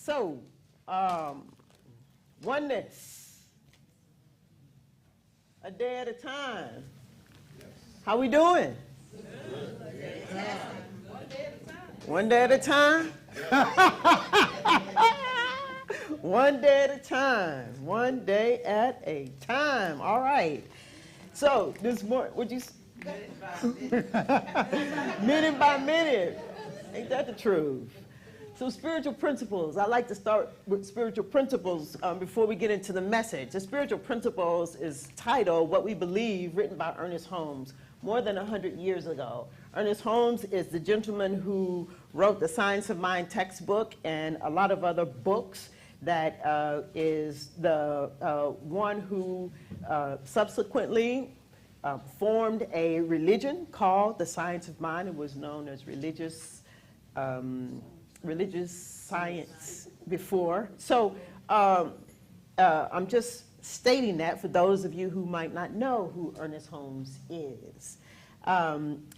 So, oneness, a day at a time. How we doing? One day at a time. One day at a time. One day at a time. All right. So this morning, would you? Minute by minute. Ain't that the truth? So spiritual principles. I like to start with spiritual principles before we get into the message. The spiritual principles is titled "What We Believe," written by Ernest Holmes more than 100 years ago. Ernest Holmes is the gentleman who wrote the Science of Mind textbook and a lot of other books. That is the one who subsequently formed a religion called the Science of Mind. It was known as religious science before. So I'm just stating that for those of you who might not know who Ernest Holmes is.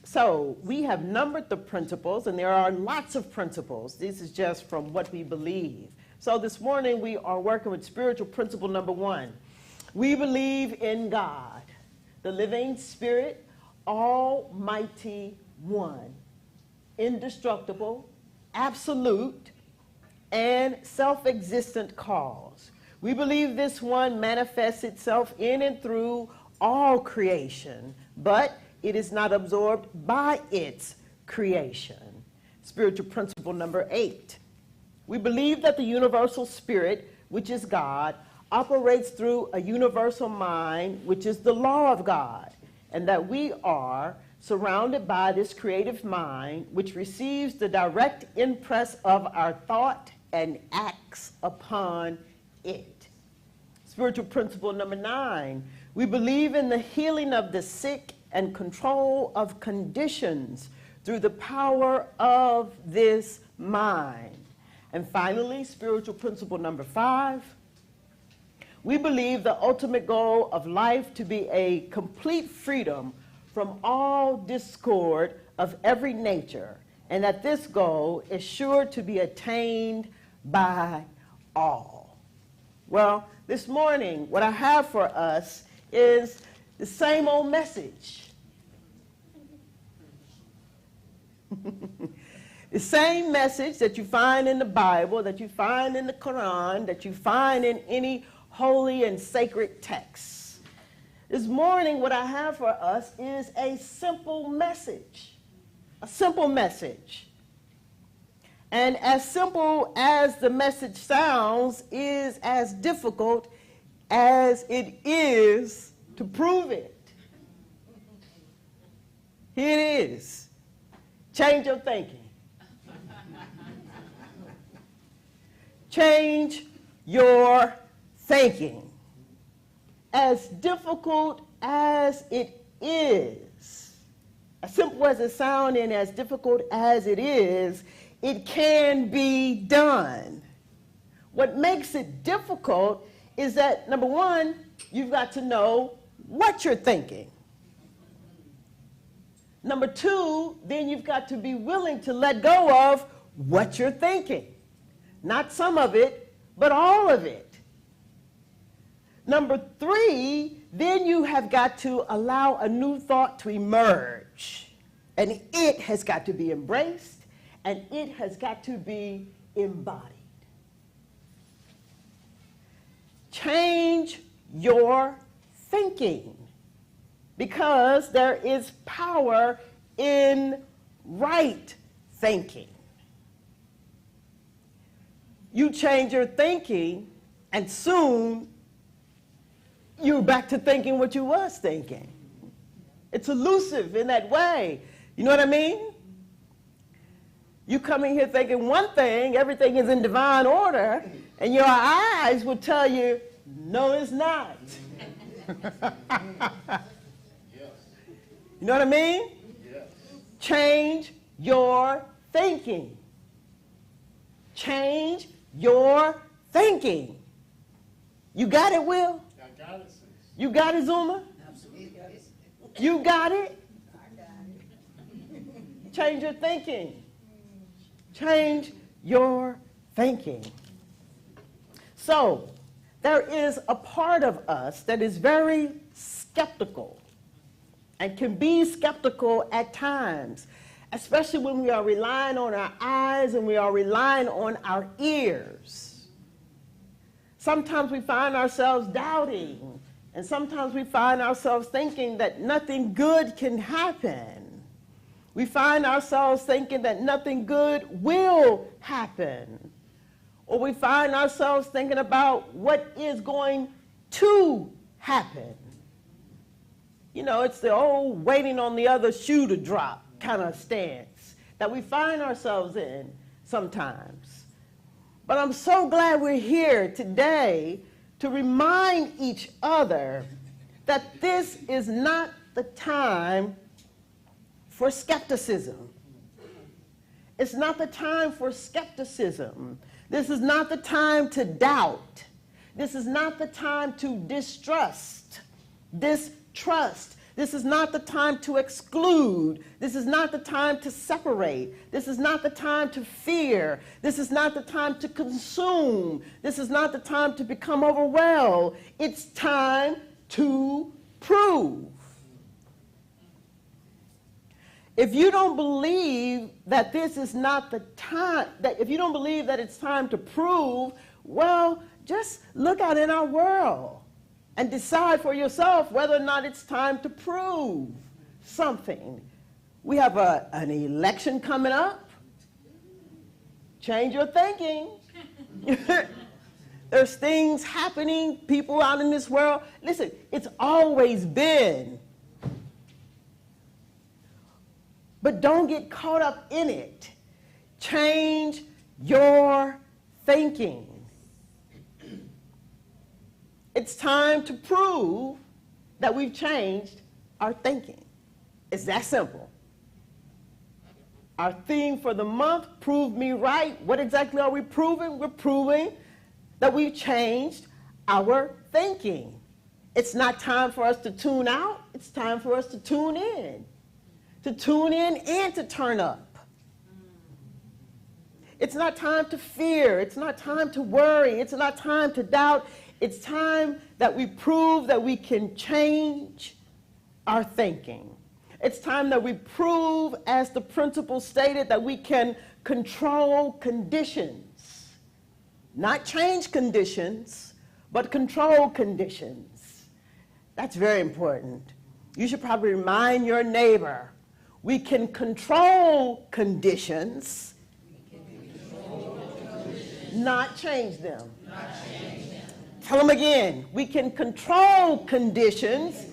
So we have numbered the principles, and there are lots of principles. This is just from what we believe. So this morning we are working with spiritual principle number 1. We believe in God, the living spirit, almighty one, indestructible, absolute, and self-existent cause. We believe this one manifests itself in and through all creation, but it is not absorbed by its creation. Spiritual principle number 8. We believe that the universal spirit, which is God, operates through a universal mind, which is the law of God, and that we are surrounded by this creative mind, which receives the direct impress of our thought and acts upon it. Spiritual principle number 9. We believe in the healing of the sick and control of conditions through the power of this mind. And finally, spiritual principle number 5. We believe the ultimate goal of life to be a complete freedom from all discord of every nature, and that this goal is sure to be attained by all. Well, this morning, what I have for us is the same old message. The same message that you find in the Bible, that you find in the Quran, that you find in any holy and sacred text. This morning, what I have for us is a simple message. A simple message. And as simple as the message sounds, is as difficult as it is to prove it. Here it is. Change your thinking. Change your thinking. As difficult as it is, as simple as it sounds and as difficult as it can be done. What makes it difficult is that, number 1, you've got to know what you're thinking. Number 2, then you've got to be willing to let go of what you're thinking. Not some of it, but all of it. Number 3, then you have got to allow a new thought to emerge. And it has got to be embraced, and it has got to be embodied. Change your thinking, because there is power in right thinking. You change your thinking, and soon you're back to thinking what you was thinking. It's elusive in that way. You know what I mean? You come in here thinking one thing, everything is in divine order, and your eyes will tell you, no, it's not. You know what I mean? Yes. Change your thinking. Change your thinking. You got it, Will? I got it, sis. You got it, Zuma? Absolutely. You got it? I got it. Change your thinking. Change your thinking. So there is a part of us that is very skeptical and can be skeptical at times, especially when we are relying on our eyes and we are relying on our ears. Sometimes we find ourselves doubting, and sometimes we find ourselves thinking that nothing good can happen. We find ourselves thinking that nothing good will happen. Or we find ourselves thinking about what is going to happen. You know, it's the old waiting on the other shoe to drop kind of stance that we find ourselves in sometimes. But I'm so glad we're here today to remind each other that this is not the time for skepticism. It's not the time for skepticism. This is not the time to doubt. This is not the time to distrust, distrust. This is not the time to exclude. This is not the time to separate. This is not the time to fear. This is not the time to consume. This is not the time to become overwhelmed. It's time to prove. If you don't believe that this is not the time, that if you don't believe that it's time to prove, well, just look out in our world and decide for yourself whether or not it's time to prove something. We have an election coming up. Change your thinking. There's things happening, people out in this world. Listen, it's always been. But don't get caught up in it. Change your thinking. It's time to prove that we've changed our thinking. It's that simple. Our theme for the month, Prove Me Right. What exactly are we proving? We're proving that we've changed our thinking. It's not time for us to tune out. It's time for us to tune in. To tune in and to turn up. It's not time to fear. It's not time to worry. It's not time to doubt. It's time that we prove that we can change our thinking. It's time that we prove, as the principle stated, that we can control conditions. Not change conditions, but control conditions. That's very important. You should probably remind your neighbor, we can control conditions, not change them. Tell them again. We can control conditions,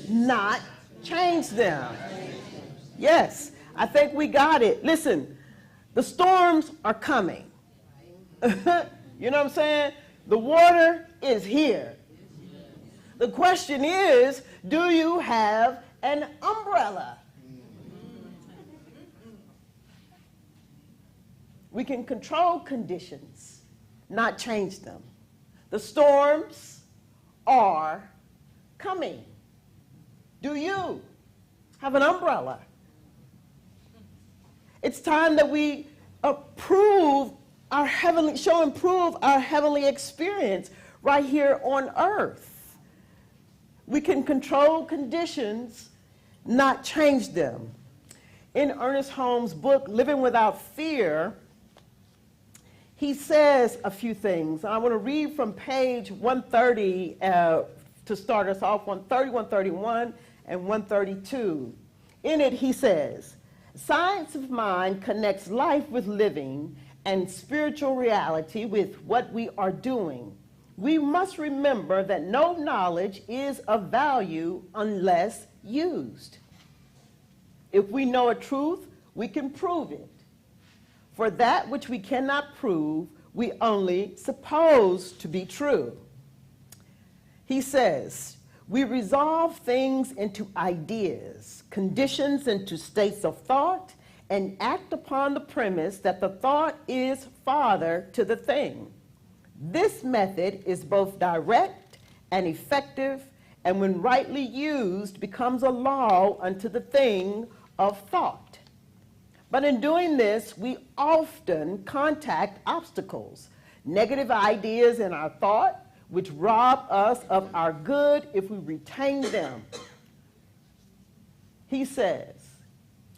not change them. Yes, I think we got it. Listen, the storms are coming. You know what I'm saying? The water is here. The question is, do you have an umbrella? We can control conditions, not change them. The storms are coming. Do you have an umbrella? It's time that we prove our heavenly, show and prove our heavenly experience right here on earth. We can control conditions, not change them. In Ernest Holmes' book, Living Without Fear, he says a few things. I want to read from page 130 to start us off, 130, 131, and 132. In it, he says, science of mind connects life with living and spiritual reality with what we are doing. We must remember that no knowledge is of value unless used. If we know a truth, we can prove it. For that which we cannot prove, we only suppose to be true. He says, we resolve things into ideas, conditions into states of thought, and act upon the premise that the thought is father to the thing. This method is both direct and effective, and when rightly used, becomes a law unto the thing of thought. But in doing this, we often contact obstacles, negative ideas in our thought, which rob us of our good if we retain them. He says,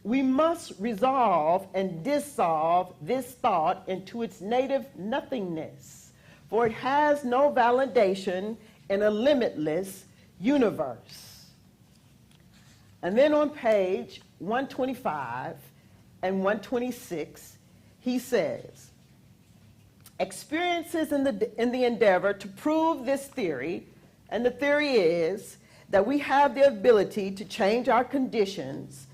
we must resolve and dissolve this thought into its native nothingness, for it has no validation in a limitless universe. And then on page 125 and 126, he says, experiences in the endeavor to prove this theory, and the theory is that we have the ability to change our conditions,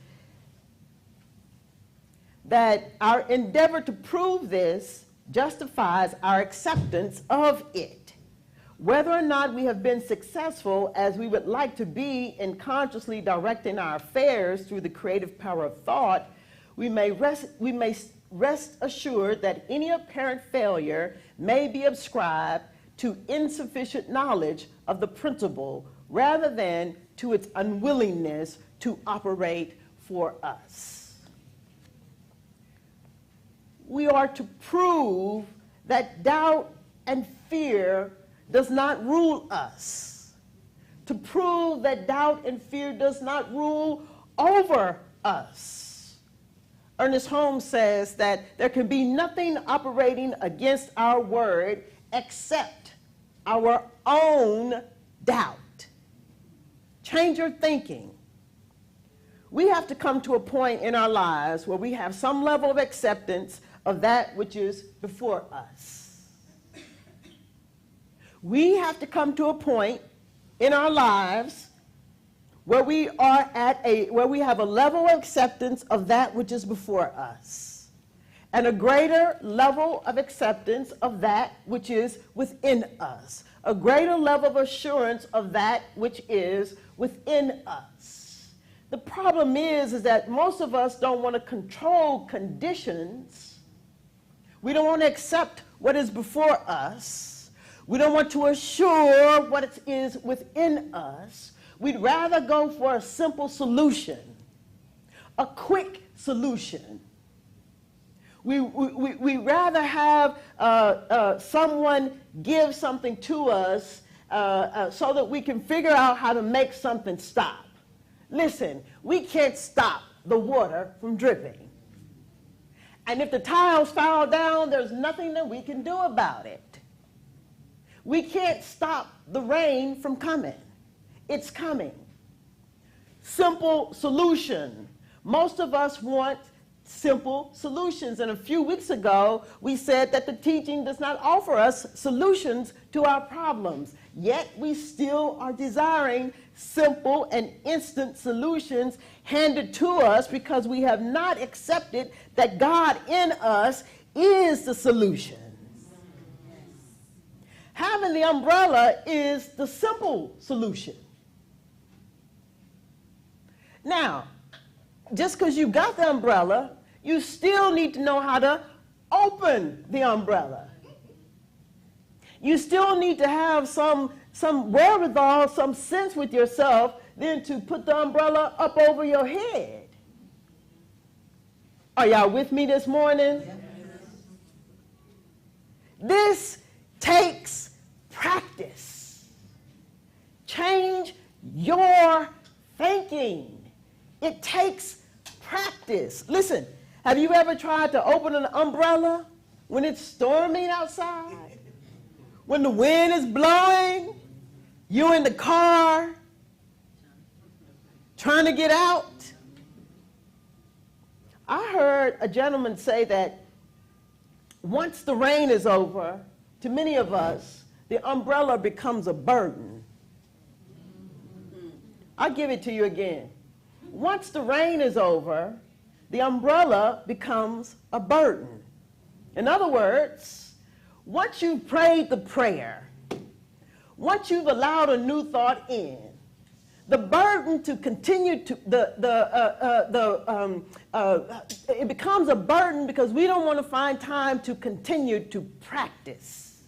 that our endeavor to prove this justifies our acceptance of it. Whether or not we have been successful as we would like to be in consciously directing our affairs through the creative power of thought, we may rest assured that any apparent failure may be ascribed to insufficient knowledge of the principle rather than to its unwillingness to operate for us. We are to prove that doubt and fear does not rule us. To prove that doubt and fear does not rule over us. Ernest Holmes says that there can be nothing operating against our word except our own doubt. Change your thinking. We have to come to a point in our lives where we have some level of acceptance of that which is before us. We have to come to a point in our lives where we have a level of acceptance of that which is before us, and a greater level of acceptance of that which is within us, a greater level of assurance of that which is within us. The problem is that most of us don't want to control conditions. We don't want to accept what is before us. We don't want to assure what is within us. We'd rather go for a simple solution, a quick solution. We rather have someone give something to us so that we can figure out how to make something stop. Listen, we can't stop the water from dripping. And if the tiles fall down, there's nothing that we can do about it. We can't stop the rain from coming. It's coming. Simple solution. Most of us want simple solutions. And a few weeks ago, we said that the teaching does not offer us solutions to our problems. Yet we still are desiring simple and instant solutions handed to us because we have not accepted that God in us is the solution. Having the umbrella is the simple solution. Now, just because you got the umbrella, you still need to know how to open the umbrella. You still need to have some wherewithal, some sense with yourself, then to put the umbrella up over your head. Are y'all with me this morning? Yes. This takes practice. Change your thinking. It takes practice. Listen, have you ever tried to open an umbrella when it's storming outside? When the wind is blowing, you're in the car trying to get out? I heard a gentleman say that once the rain is over, to many of us, the umbrella becomes a burden. I'll give it to you again. Once the rain is over, the umbrella becomes a burden. In other words, once you've prayed the prayer, once you've allowed a new thought in, the burden to continue to, it becomes a burden because we don't want to find time to continue to practice.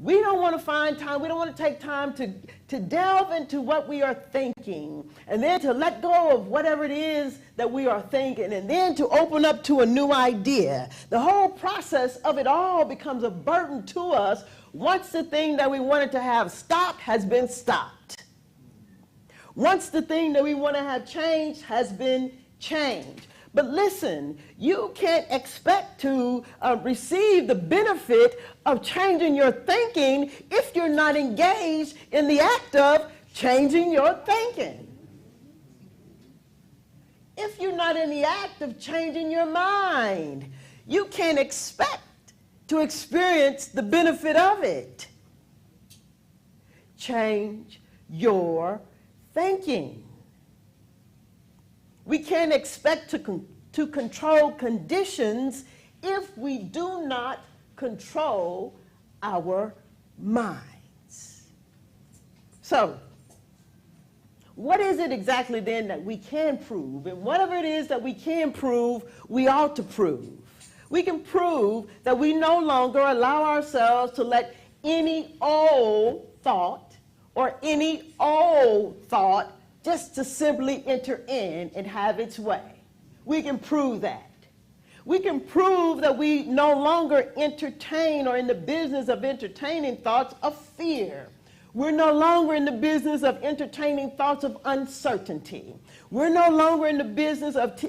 We don't want to find time, we don't want to take time to delve into what we are thinking, and then to let go of whatever it is that we are thinking, and then to open up to a new idea. The whole process of it all becomes a burden to us once the thing that we wanted to have stopped has been stopped. Once the thing that we want to have changed has been changed. But listen, you can't expect to receive the benefit of changing your thinking if you're not engaged in the act of changing your thinking. If you're not in the act of changing your mind, you can't expect to experience the benefit of it. Change your thinking. We can't expect to control conditions if we do not control our minds. So, what is it exactly then that we can prove? And whatever it is that we can prove, we ought to prove. We can prove that we no longer allow ourselves to let any old thought or any old thought just to simply enter in and have its way. We can prove that. We can prove that we no longer entertain or in the business of entertaining thoughts of fear. We're no longer in the business of entertaining thoughts of uncertainty. We're no longer in the business of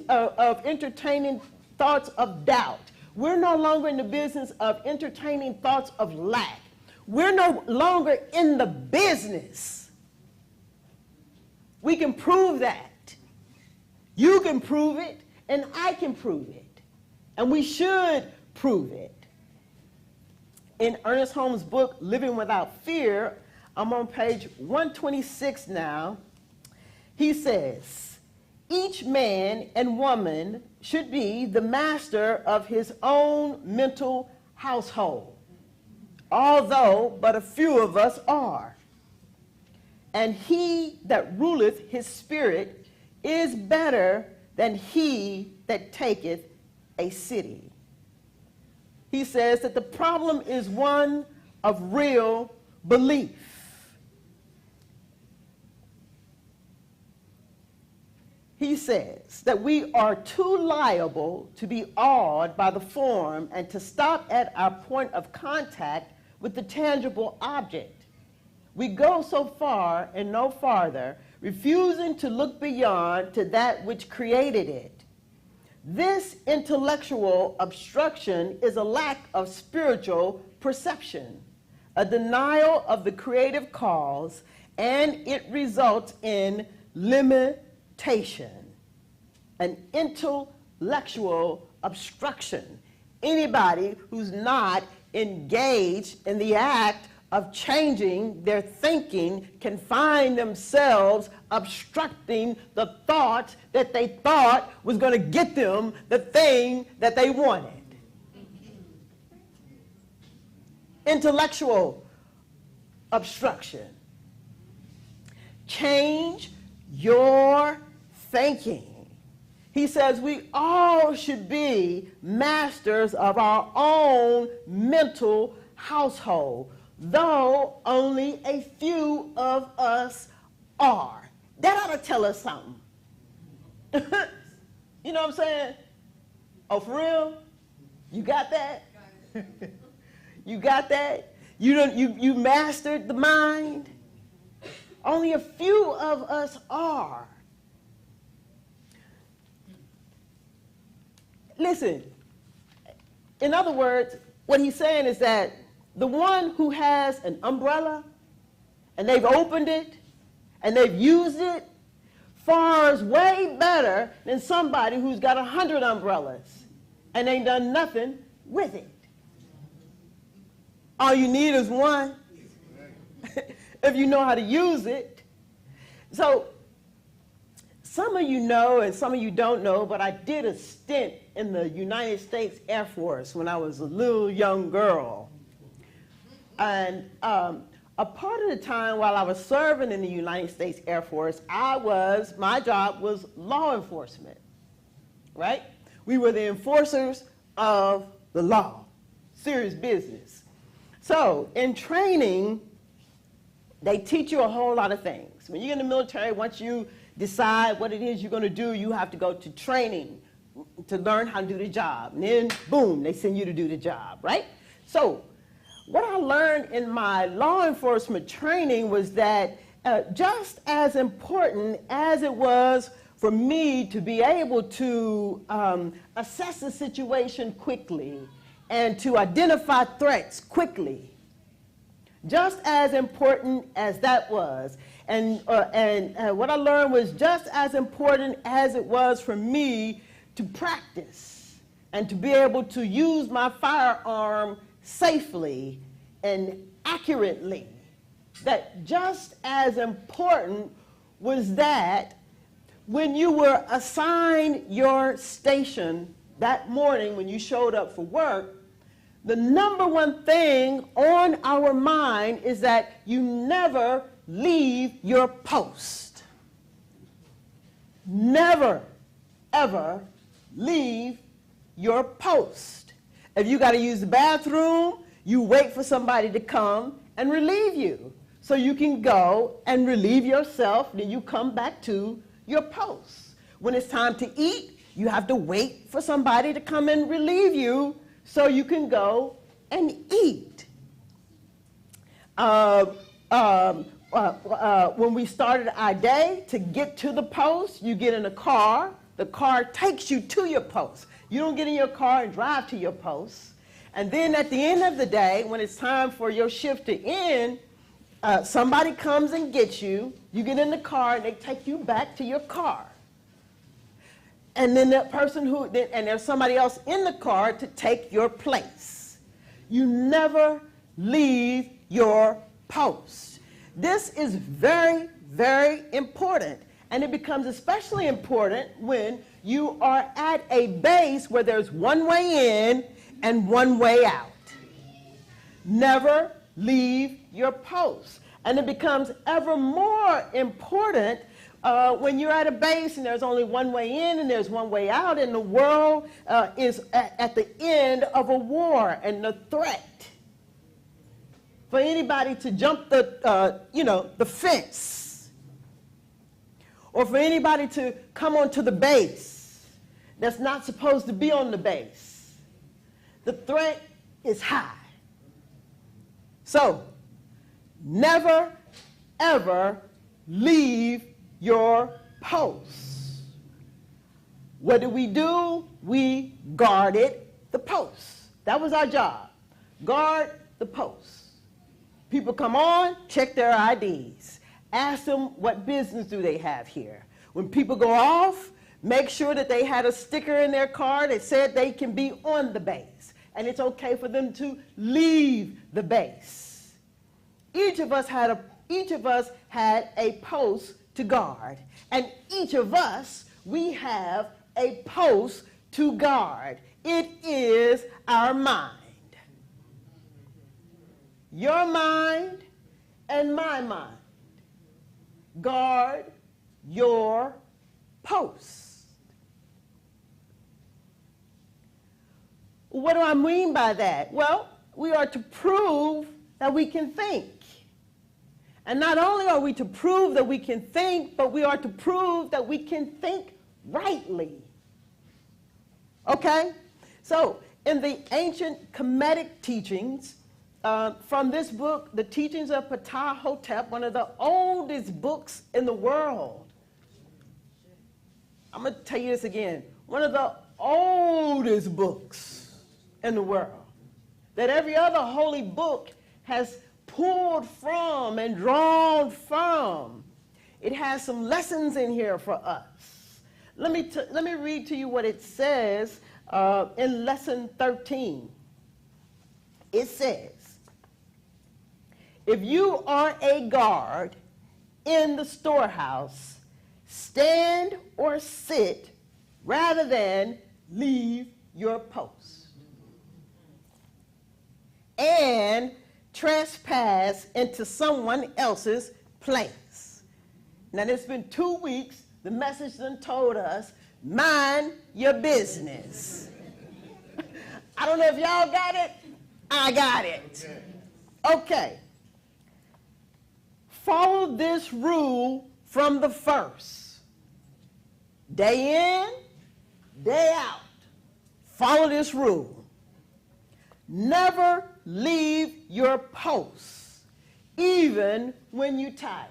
entertaining thoughts of doubt. We're no longer in the business of entertaining thoughts of lack. We're no longer in the business. We can prove that. You can prove it, and I can prove it. And we should prove it. In Ernest Holmes' book, Living Without Fear, I'm on page 126 now. He says, each man and woman should be the master of his own mental household, although but a few of us are. And he that ruleth his spirit is better than he that taketh a city. He says that the problem is one of real belief. He says that we are too liable to be awed by the form and to stop at our point of contact with the tangible object. We go so far and no farther, refusing to look beyond to that which created it. This intellectual obstruction is a lack of spiritual perception, a denial of the creative cause, and it results in limitation. An intellectual obstruction. Anybody who's not engaged in the act of changing their thinking can find themselves obstructing the thought that they thought was going to get them the thing that they wanted. Intellectual obstruction. Change your thinking. He says we all should be masters of our own mental household, though only a few of us are. That ought to tell us something. You know what I'm saying? Oh, for real? You got that? You got that? You mastered the mind? Only a few of us are. Listen, in other words, what he's saying is that the one who has an umbrella and they've opened it and they've used it fares way better than somebody who's got 100 umbrellas and ain't done nothing with it. All you need is one if you know how to use it. So some of you know and some of you don't know, but I did a stint in the United States Air Force when I was a little young girl. And a part of the time while I was serving in the United States Air Force, my job was law enforcement, right? We were the enforcers of the law, serious business. So in training, they teach you a whole lot of things. When you're in the military, once you decide what it is you're going to do, you have to go to training to learn how to do the job. And then, boom, they send you to do the job, right? So what I learned in my law enforcement training was that just as important as it was for me to be able to assess the situation quickly and to identify threats quickly, just as important as that was, and what I learned was just as important as it was for me to practice and to be able to use my firearm safely and accurately, that just as important was that when you were assigned your station that morning when you showed up for work, the number one thing on our mind is that you never leave your post. Never, ever leave your post. If you got to use the bathroom, you wait for somebody to come and relieve you so you can go and relieve yourself, then you come back to your post. When it's time to eat, you have to wait for somebody to come and relieve you so you can go and eat. When we started our day, to get to the post, you get in a car. The car takes you to your post. You don't get in your car and drive to your post. And then at the end of the day, when it's time for your shift to end, somebody comes and gets you. You get in the car and they take you back to your car. And then that person and there's somebody else in the car to take your place. You never leave your post. This is very, very important. And it becomes especially important when you are at a base where there's one way in and one way out. Never leave your post. And it becomes ever more important when you're at a base and there's only one way in and there's one way out, and the world is at the end of a war, and the threat for anybody to jump the fence, or for anybody to come onto the base that's not supposed to be on the base. The threat is high. So, never, ever leave your post. What did we do? We guarded the post. That was our job. Guard the post. People come on, check their IDs. Ask them what business do they have here. When people go off, make sure that they had a sticker in their car that said they can be on the base. And it's okay for them to leave the base. Each of us had a post to guard. And each of us, we have a post to guard. It is our mind. Your mind and my mind. Guard your post. What do I mean by that? Well, we are to prove that we can think. And not only are we to prove that we can think, but we are to prove that we can think rightly. Okay? So, in the ancient Kemetic teachings, from this book, The Teachings of Ptah-hotep, one of the oldest books in the world. I'm going to tell you this again. One of the oldest books in the world. That every other holy book has pulled from and drawn from. It has some lessons in here for us. Let me read to you what it says in lesson 13. It says, if you are a guard in the storehouse, stand or sit rather than leave your post. And trespass into someone else's place. Now, it's been 2 weeks. The message done told us, mind your business. I don't know if y'all got it. I got it. Okay. Follow this rule from the first. Day in, day out. Follow this rule. Never leave your post, even when you're tired.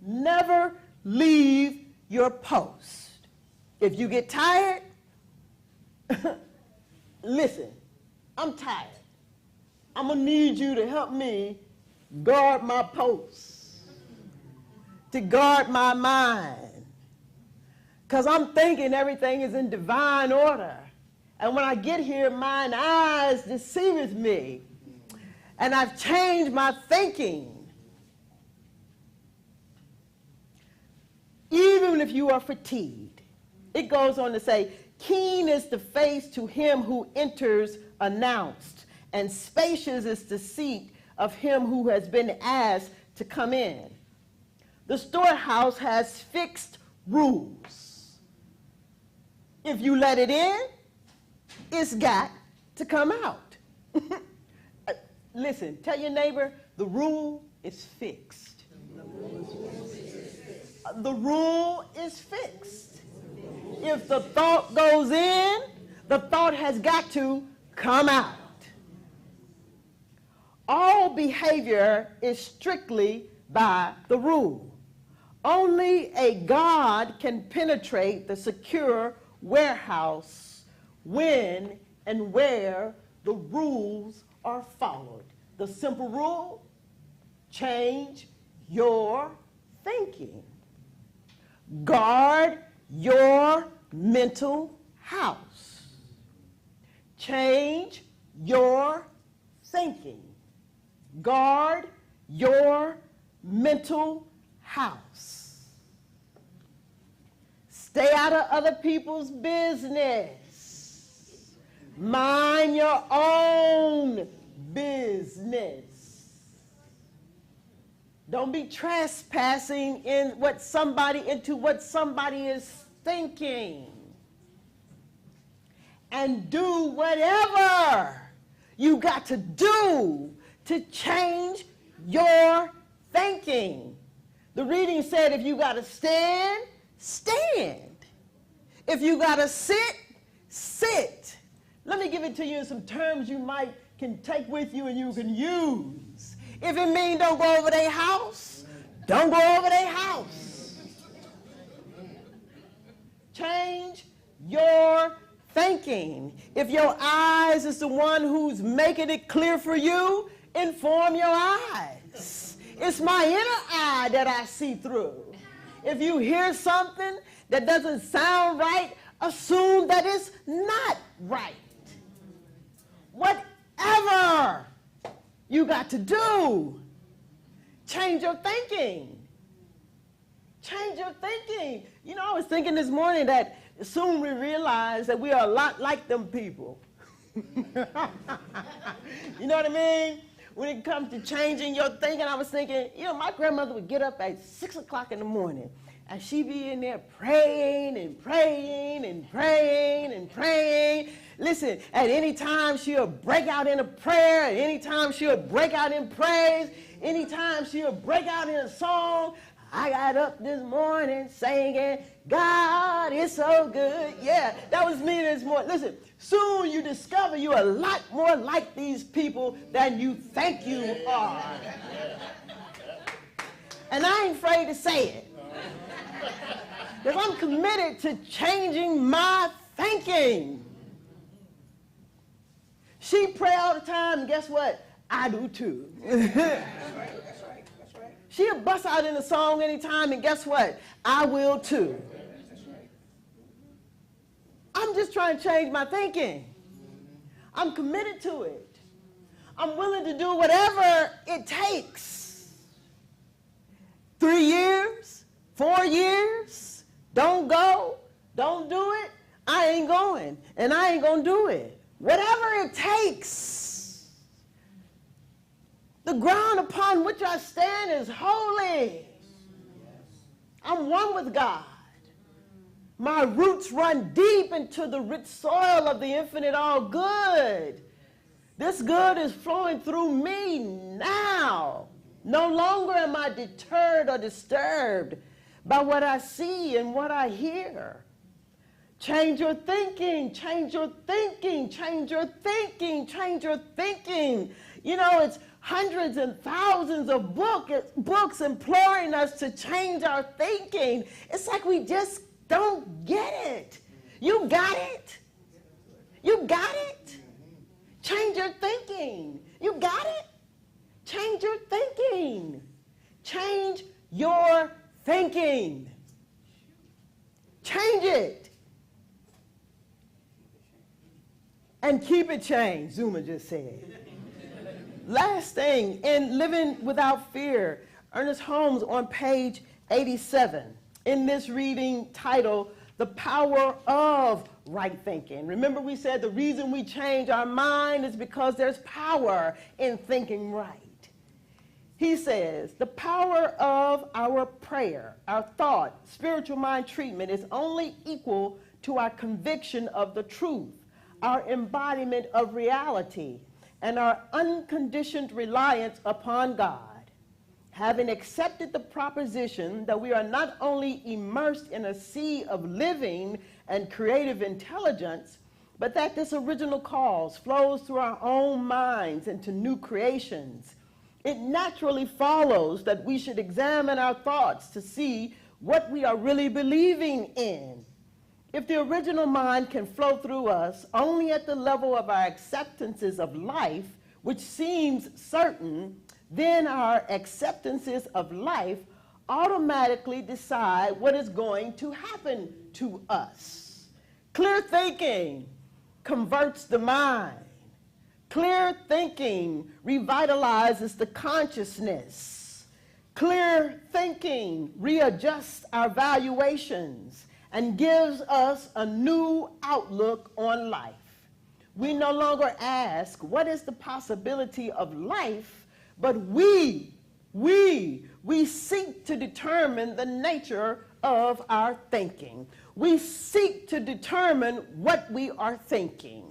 Never leave your post. If you get tired, listen, I'm tired. I'm going to need you to help me guard my post, to guard my mind, because I'm thinking everything is in divine order. And when I get here, mine eyes deceiveth me, and I've changed my thinking. Even if you are fatigued, it goes on to say, keen is the face to him who enters announced, and spacious is the seat of him who has been asked to come in. The storehouse has fixed rules. If you let it in, it's got to come out. Listen, tell your neighbor, the rule is fixed. The rule is fixed. If the thought goes in, the thought has got to come out. All behavior is strictly by the rule. Only a God can penetrate the secure warehouse when and where the rules are followed. The simple rule, change your thinking. Guard your mental house. Change your thinking. Guard your mental house. Stay out of other people's business. Mind your own business. Don't be trespassing into what somebody is thinking. And do whatever you got to do to change your thinking. The reading said if you got to stand, stand. If you got to sit, sit. Let me give it to you in some terms you can take with you and you can use. If it means don't go over their house, don't go over their house. Change your thinking. If your eyes is the one who's making it clear for you, inform your eyes. It's my inner eye that I see through. If you hear something that doesn't sound right, assume that it's not right. Whatever you got to do, change your thinking. Change your thinking. You know, I was thinking this morning that soon we realize that we are a lot like them people. You know what I mean? When it comes to changing your thinking, I was thinking, you know, my grandmother would get up at 6 o'clock in the morning, and she'd be in there praying and praying and praying and praying. Listen, at any time she'll break out in a prayer, at any time she'll break out in praise, anytime she'll break out in a song. I got up this morning singing, God is so good. Yeah, that was me this morning. Listen, soon you discover you're a lot more like these people than you think you are. And I ain't afraid to say it. Because I'm committed to changing my thinking. She pray all the time, and guess what? I do too. She'll bust out in a song anytime, and guess what? I will too. I'm just trying to change my thinking. I'm committed to it. I'm willing to do whatever it takes. 3 years, 4 years, don't go, don't do it, I ain't going, and I ain't gonna do it. Whatever it takes. The ground upon which I stand is holy. I'm one with God. My roots run deep into the rich soil of the infinite all good. This good is flowing through me now. No longer am I deterred or disturbed by what I see and what I hear. Change your thinking, change your thinking, change your thinking, change your thinking. You know, it's hundreds and thousands of books imploring us to change our thinking. It's like we just don't get it. You got it? You got it? Change your thinking. You got it? Change your thinking. Change your thinking. Change it. And keep it changed, Zuma just said. Last thing, in Living Without Fear, Ernest Holmes on page 87, in this reading titled, The Power of Right Thinking. Remember we said the reason we change our mind is because there's power in thinking right. He says, the power of our prayer, our thought, spiritual mind treatment is only equal to our conviction of the truth, our embodiment of reality, and our unconditioned reliance upon God. Having accepted the proposition that we are not only immersed in a sea of living and creative intelligence, but that this original cause flows through our own minds into new creations, it naturally follows that we should examine our thoughts to see what we are really believing in. If the original mind can flow through us only at the level of our acceptances of life, which seems certain, then our acceptances of life automatically decide what is going to happen to us. Clear thinking converts the mind. Clear thinking revitalizes the consciousness. Clear thinking readjusts our valuations and gives us a new outlook on life. We no longer ask, what is the possibility of life, but we seek to determine the nature of our thinking. We seek to determine what we are thinking.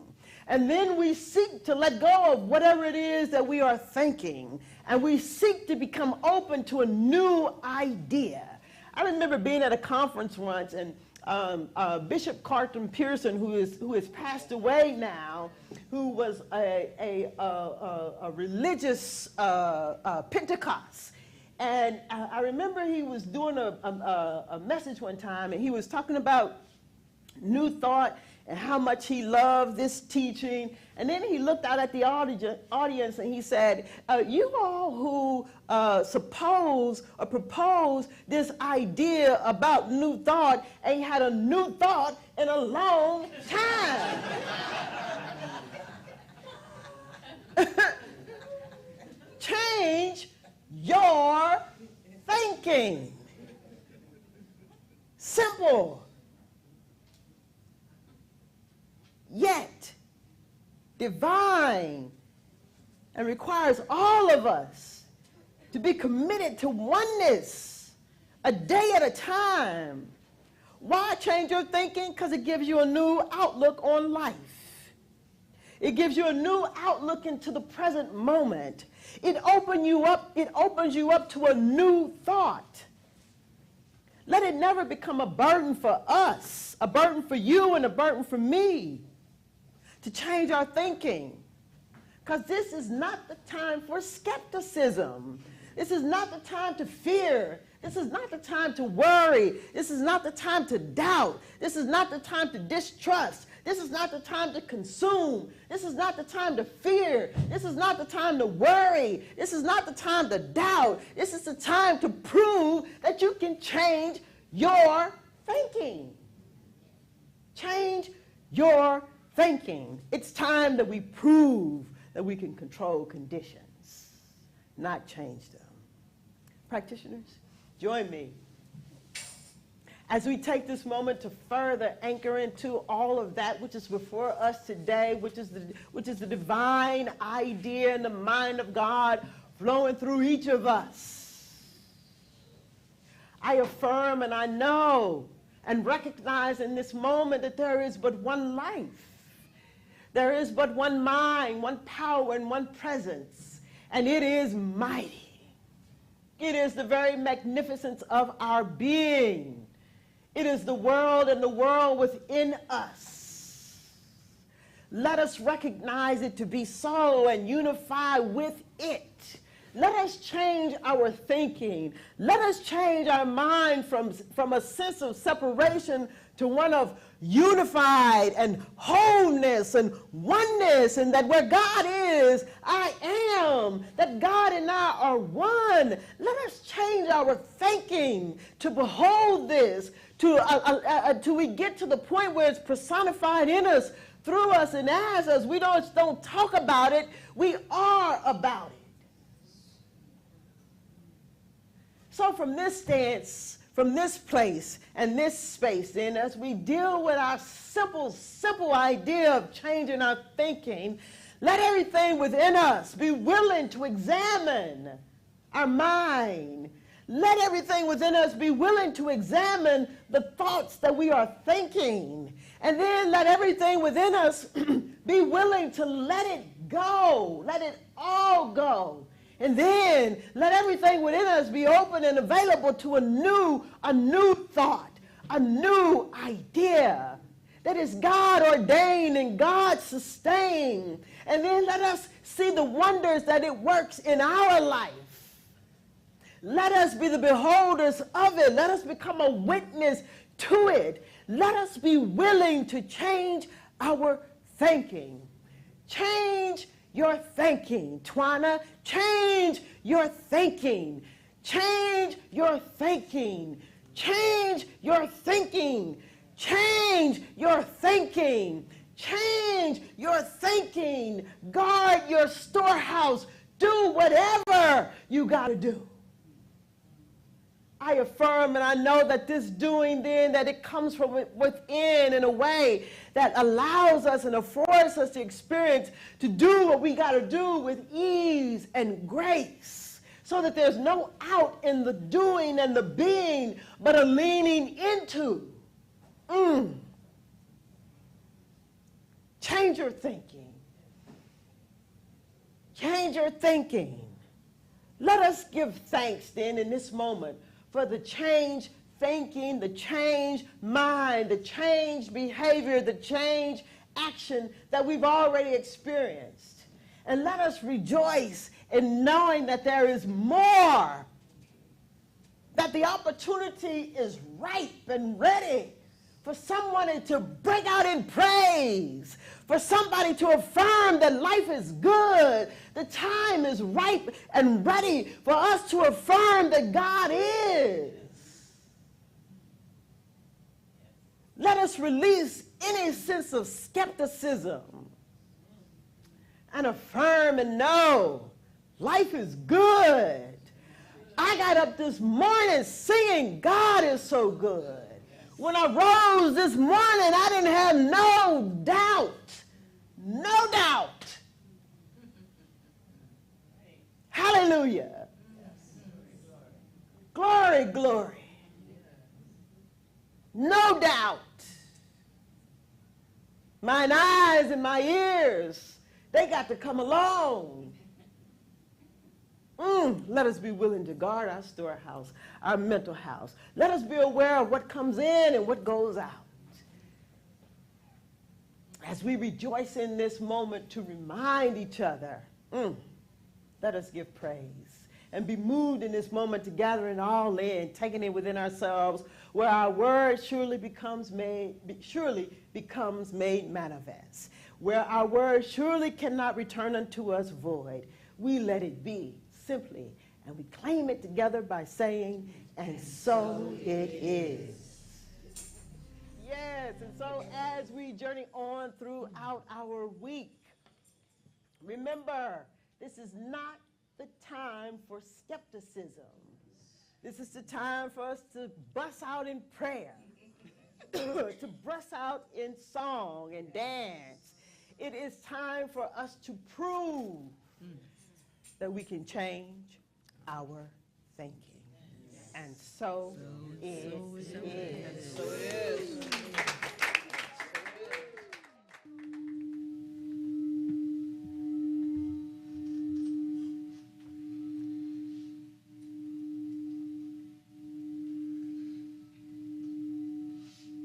And then we seek to let go of whatever it is that we are thinking. And we seek to become open to a new idea. I remember being at a conference once, and Bishop Carlton Pearson, who has passed away now, who was a religious Pentecost. And I remember he was doing a message one time, and he was talking about New Thought and how much he loved this teaching. And then he looked out at the audience and he said, you all who suppose or propose this idea about New Thought ain't had a new thought in a long time. Change your thinking. Simple. Yet divine, and requires all of us to be committed to oneness, a day at a time. Why change your thinking? Because it gives you a new outlook on life. It gives you a new outlook into the present moment. It opens you up to a new thought. Let it never become a burden for us, a burden for you and a burden for me, to change our thinking. Because this is not the time for skepticism. This is not the time to fear. This is not the time to worry. This is not the time to doubt. This is not the time to distrust. This is not the time to consume. This is not the time to fear. This is not the time to worry. This is not the time to doubt. This is the time to prove that you can change your thinking. Change your thinking. It's time that we prove that we can control conditions, not change them. Practitioners, join me as we take this moment to further anchor into all of that which is before us today, which is the divine idea in the mind of God flowing through each of us. I affirm and I know and recognize in this moment that there is but one life. There is but one mind, one power, and one presence, and it is mighty. It is the very magnificence of our being. It is the world and the world within us. Let us recognize it to be so and unify with it. Let us change our thinking. Let us change our mind from a sense of separation to one of unified and wholeness and oneness, and that where God is, I am, that God and I are one. Let us change our thinking to behold this, till we get to the point where it's personified in us, through us, and as us. We don't talk about it, we are about it. So from this stance, from this place and this space, then, as we deal with our simple idea of changing our thinking, let everything within us be willing to examine our mind. Let everything within us be willing to examine the thoughts that we are thinking. And then let everything within us be willing to let it go. Let it all go. And then let everything within us be open and available to a new thought, a new idea that is God ordained and God sustained. And then let us see the wonders that it works in our life. Let us be the beholders of it. Let us become a witness to it. Let us be willing to change our thinking. Change your thinking, Twana. Change your thinking. Change your thinking. Change your thinking. Change your thinking. Change your thinking. Guard your storehouse. Do whatever you got to do. I affirm and I know that this doing then, that it comes from within in a way that allows us and affords us the experience to do what we got to do with ease and grace, so that there's no out in the doing and the being, but a leaning into. Change your thinking. Change your thinking. Let us give thanks then in this moment for the change thinking, the change mind, the change behavior, the change action that we've already experienced. And let us rejoice in knowing that there is more, that the opportunity is ripe and ready for someone to break out in praise, for somebody to affirm that life is good. The time is ripe and ready for us to affirm that God is. Let us release any sense of skepticism and affirm and know life is good. I got up this morning singing, God is so good. When I rose this morning, I didn't have no doubt. No doubt. Hallelujah. Glory, glory. No doubt. Mine eyes and my ears, they got to come along. Let us be willing to guard our storehouse, our mental house. Let us be aware of what comes in and what goes out. As we rejoice in this moment to remind each other, let us give praise and be moved in this moment to gather it all in, taking it within ourselves, where our word surely becomes made manifest, where our word surely cannot return unto us void. We let it be simply, and we claim it together by saying, and so it is. Yes, and so as we journey on throughout our week, remember, this is not the time for skepticism. This is the time for us to bust out in prayer, to bust out in song and dance. It is time for us to prove that we can change our thinking. And so it is.